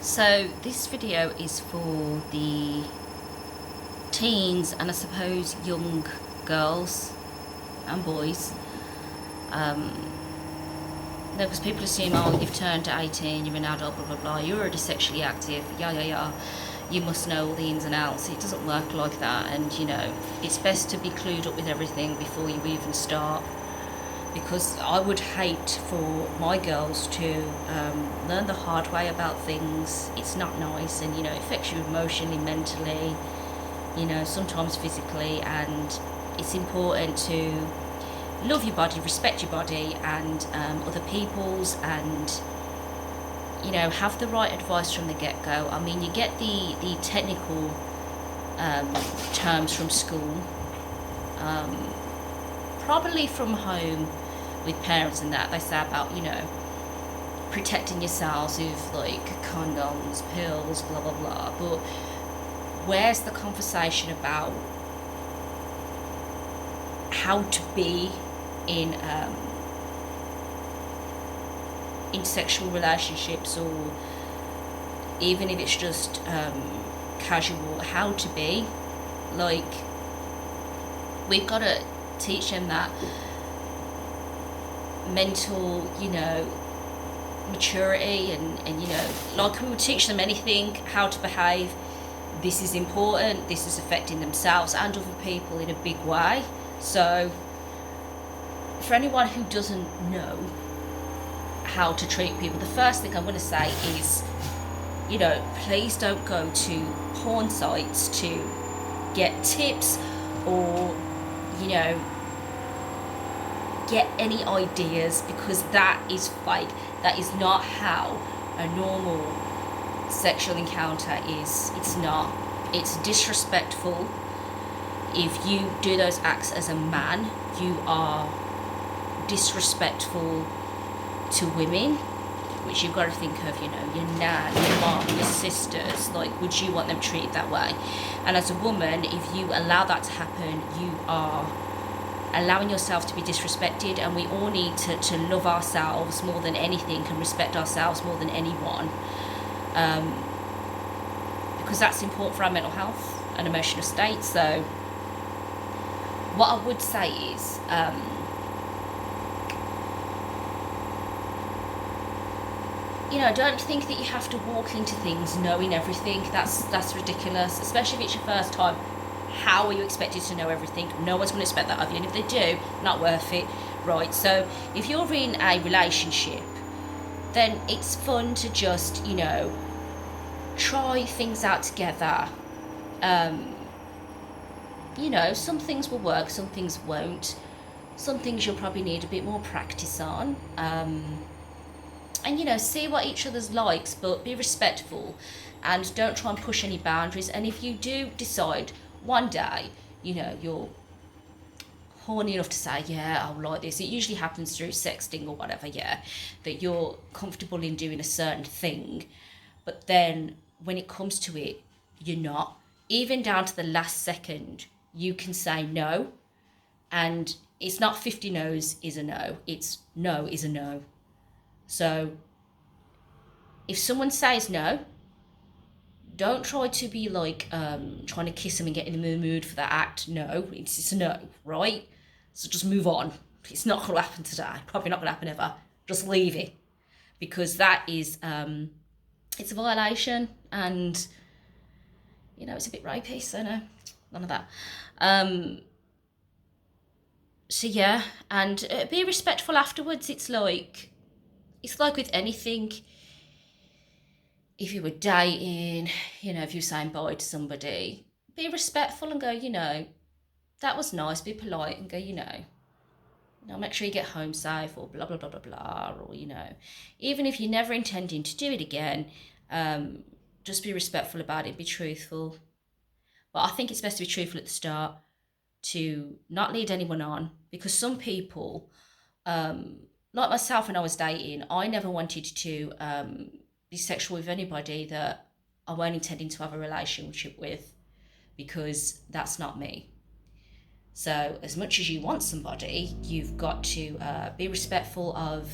So this video is for the teens and I suppose young girls and boys. Because people assume, oh, you've turned 18, you're an adult, blah blah blah, you're already sexually active, yeah, you must know all the ins and outs. It doesn't work like that, and it's best to be clued up with everything before you even start, because I would hate for my girls to learn the hard way about things. It's not nice, and it affects you emotionally, mentally, sometimes physically, and it's important to love your body, respect your body and other people's, and have the right advice from the get-go. I mean, you get the technical terms from school, probably from home with parents, and that they say about protecting yourselves with like condoms, pills, blah blah blah, but where's the conversation about how to be in sexual relationships, or even if it's just casual, how to be like? We've got to teach them that mental maturity, and like we would teach them anything, how to behave. This is important, this is affecting themselves and other people in a big way. So for anyone who doesn't know how to treat people, the first thing I'm going to say is, please don't go to porn sites to get tips or, get any ideas, because that is fake. That is not how a normal sexual encounter is. It's not. It's disrespectful. If you do those acts as a man, you are disrespectful to women, which you've got to think of, your nan, your mom, your sisters. Like, would you want them treated that way? And as a woman, if you allow that to happen, you are allowing yourself to be disrespected, and we all need to love ourselves more than anything and respect ourselves more than anyone, because that's important for our mental health and emotional state. So what I would say is, don't think that you have to walk into things knowing everything. That's ridiculous, especially if it's your first time. How are you expected to know everything? No one's going to expect that of you, and if they do, not worth it, right? So if you're in a relationship, then it's fun to just try things out together. Some things will work, some things won't. Some things you'll probably need a bit more practice on. And see what each other's likes, but be respectful and don't try and push any boundaries. And if you do decide one day, you're horny enough to say, yeah, I'll like this, it usually happens through sexting or whatever, yeah, that you're comfortable in doing a certain thing, but then when it comes to it, you're not. Even down to the last second, you can say no, and it's not 50 no's is a no, it's no is a no. So if someone says no, don't try to be like trying to kiss them and get in the mood for that act. No, it's a no, right? So just move on. It's not going to happen today. Probably not going to happen ever. Just leave it, because that is it's a violation, and it's a bit rapey. So no, none of that. So yeah, and be respectful afterwards. It's like with anything. If you were dating, if you're saying bye to somebody, be respectful and go, that was nice, be polite and go, make sure you get home safe, or blah, blah, blah, blah, blah, or, even if you're never intending to do it again, just be respectful about it, be truthful. But I think it's best to be truthful at the start, to not lead anyone on, because some people, like myself when I was dating, I never wanted to be sexual with anybody that I weren't intending to have a relationship with, because that's not me. So as much as you want somebody, you've got to be respectful of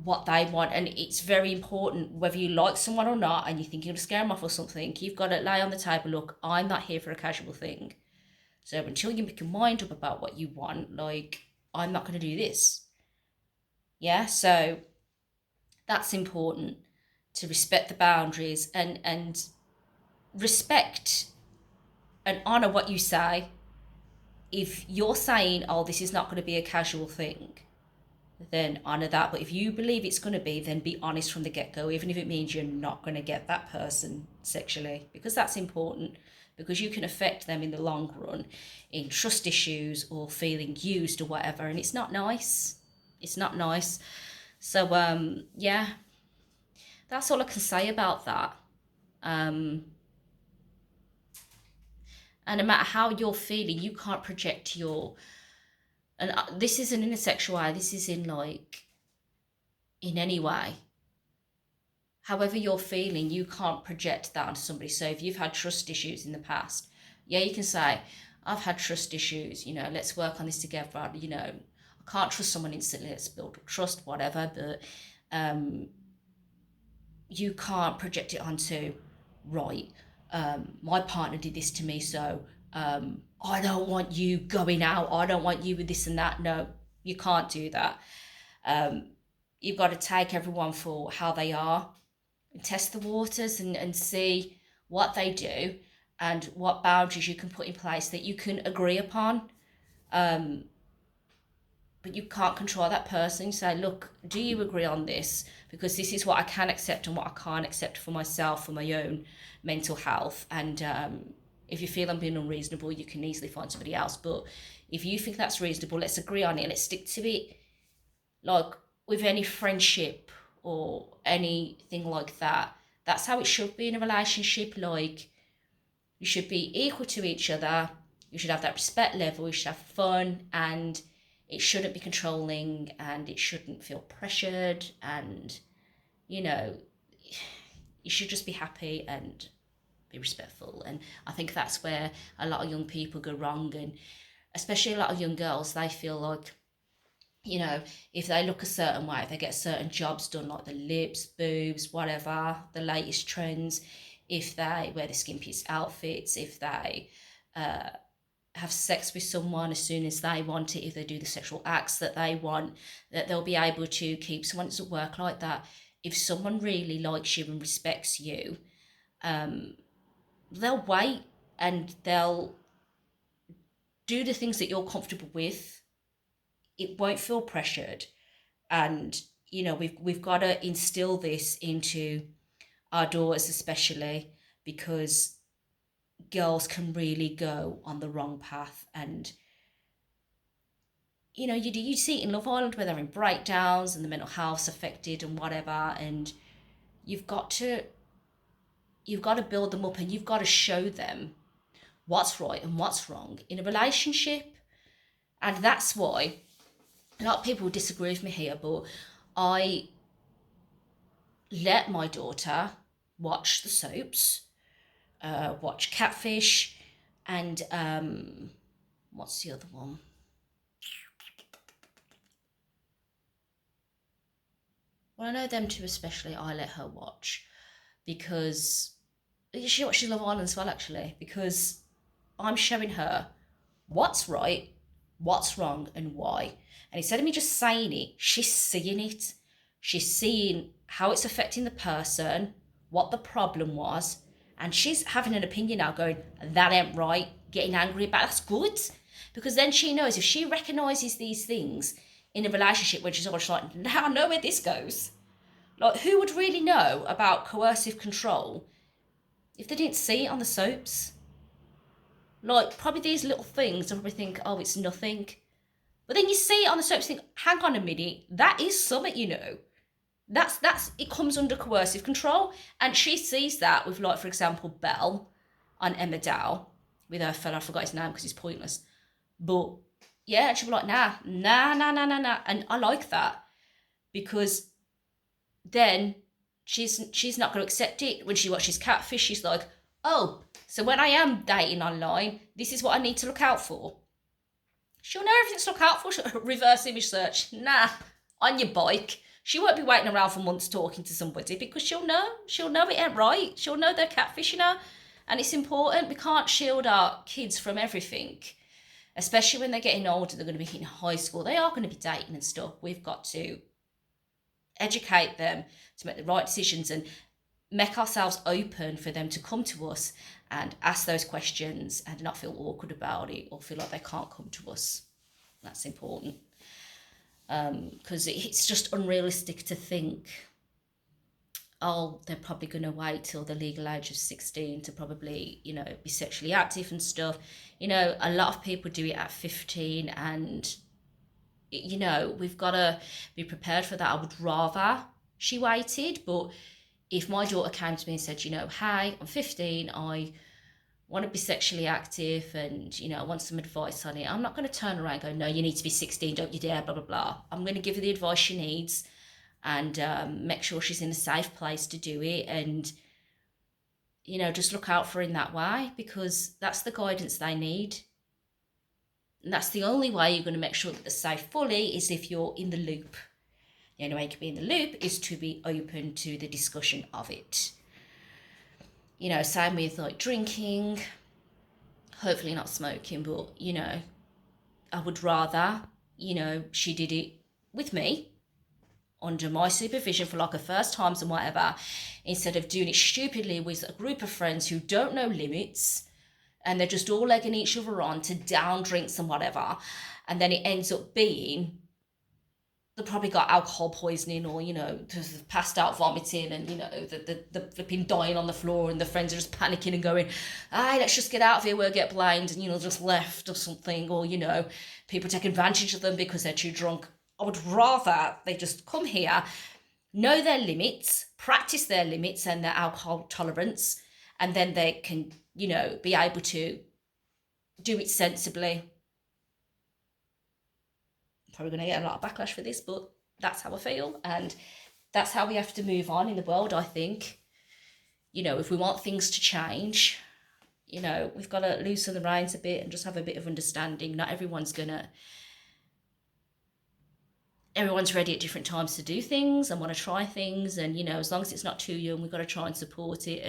what they want. And it's very important, whether you like someone or not and you think you're going to scare them off or something, you've got to lay on the table, look, I'm not here for a casual thing. So until you make your mind up about what you want, like, I'm not going to do this. Yeah, so that's important, to respect the boundaries and respect and honour what you say. If you're saying, oh, this is not going to be a casual thing, then honour that. But if you believe it's going to be, then be honest from the get-go, even if it means you're not going to get that person sexually, because that's important, because you can affect them in the long run in trust issues or feeling used or whatever, and it's not nice. It's not nice. So yeah, that's all I can say about that. And no matter how you're feeling, you can't project your, and this isn't in a sexual way, this is in like, in any way. However you're feeling, you can't project that onto somebody. So if you've had trust issues in the past, yeah, you can say, I've had trust issues, let's work on this together. I can't trust someone instantly, let's build trust, whatever, but you can't project it onto, right, my partner did this to me, so I don't want you going out, I don't want you with this and that. No, you can't do that. You've got to take everyone for how they are, and test the waters and see what they do and what boundaries you can put in place that you can agree upon. But you can't control that person. Say, look, do you agree on this? Because this is what I can accept and what I can't accept for myself, for my own mental health. And if you feel I'm being unreasonable, you can easily find somebody else. But if you think that's reasonable, let's agree on it. Let's stick to it. Like with any friendship or anything like that, that's how it should be in a relationship. Like, you should be equal to each other. You should have that respect level. You should have fun, and it shouldn't be controlling, and it shouldn't feel pressured, and you should just be happy and be respectful. And I think that's where a lot of young people go wrong, and especially a lot of young girls, they feel like, if they look a certain way, if they get certain jobs done, like the lips, boobs, whatever, the latest trends, if they wear the skimpiest outfits, if they have sex with someone as soon as they want it, if they do the sexual acts that they want, that they'll be able to keep someone. It doesn't work like that. If someone really likes you and respects you, they'll wait and they'll do the things that you're comfortable with. It won't feel pressured. And we've got to instill this into our daughters, especially because girls can really go on the wrong path. And you see it in Love Island where they're in breakdowns and the mental health's affected and whatever, and you've got to build them up, and you've got to show them what's right and what's wrong in a relationship. And that's why a lot of people disagree with me here, but I let my daughter watch the soaps, watch Catfish, and what's the other one? Well, I know them two especially, I let her watch, because she watches Love Island as well, actually, because I'm showing her what's right, what's wrong, and why. And instead of me just saying it, she's seeing it. She's seeing how it's affecting the person, what the problem was, and she's having an opinion now, going, that ain't right, getting angry about it. That's good, because then she knows if she recognises these things in a relationship when she's always like, now I know where this goes. Like, who would really know about coercive control if they didn't see it on the soaps? Like, probably these little things, I probably think, oh, it's nothing. But then you see it on the soaps, think, hang on a minute, that is something, That's it comes under coercive control. And she sees that with, like, for example, Belle on Emma Dow, with her fella, I forgot his name because he's pointless. But yeah, and she'll be like, nah. And I like that, because then she's not going to accept it. When she watches Catfish, she's like, oh, so when I am dating online, this is what I need to look out for. She'll know everything to look out for. She'll reverse image search. Nah, on your bike, She won't be waiting around for months talking to somebody, because she'll know it ain't right. She'll know they're catfishing her. And it's important. We can't shield our kids from everything, especially when they're getting older. They're going to be in high school. They are going to be dating and stuff. We've got to educate them to make the right decisions and make ourselves open for them to come to us and ask those questions and not feel awkward about it or feel like they can't come to us. That's important, because it's just unrealistic to think, oh, they're probably going to wait till the legal age of 16 to probably, be sexually active and stuff. A lot of people do it at 15, and we've got to be prepared for that. I would rather she waited, but if my daughter came to me and said, hey, I'm 15, I want to be sexually active, and I want some advice on it, I'm not going to turn around and go, no, you need to be 16, don't you dare, blah blah blah. I'm going to give her the advice she needs, and make sure she's in a safe place to do it, and just look out for her in that way, because that's the guidance they need. And that's the only way you're going to make sure that they're safe fully, is if you're in the loop. The only way you can be in the loop is to be open to the discussion of it. Same with like drinking, hopefully not smoking, but I would rather, she did it with me under my supervision for like her first times and whatever, instead of doing it stupidly with a group of friends who don't know limits, and they're just all legging each other on to down drinks and whatever, and then it ends up being they probably got alcohol poisoning, or just passed out vomiting, and the flipping dying on the floor, and the friends are just panicking and going, "Aye, let's just get out of here, we'll get blamed," and just left or something, or people take advantage of them because they're too drunk. I would rather they just come here, know their limits, practice their limits and their alcohol tolerance, and then they can be able to do it sensibly. Probably going to get a lot of backlash for this, but that's how I feel, and that's how we have to move on in the world, I think. If we want things to change, we've got to loosen the reins a bit and just have a bit of understanding. Not everyone's ready at different times to do things and want to try things, and as long as it's not too young, we've got to try and support it,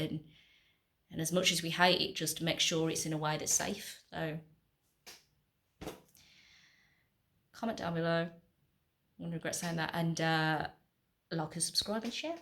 and as much as we hate it, just make sure it's in a way that's safe. So comment down below. I'm going to regret saying that, and like and subscribe and share.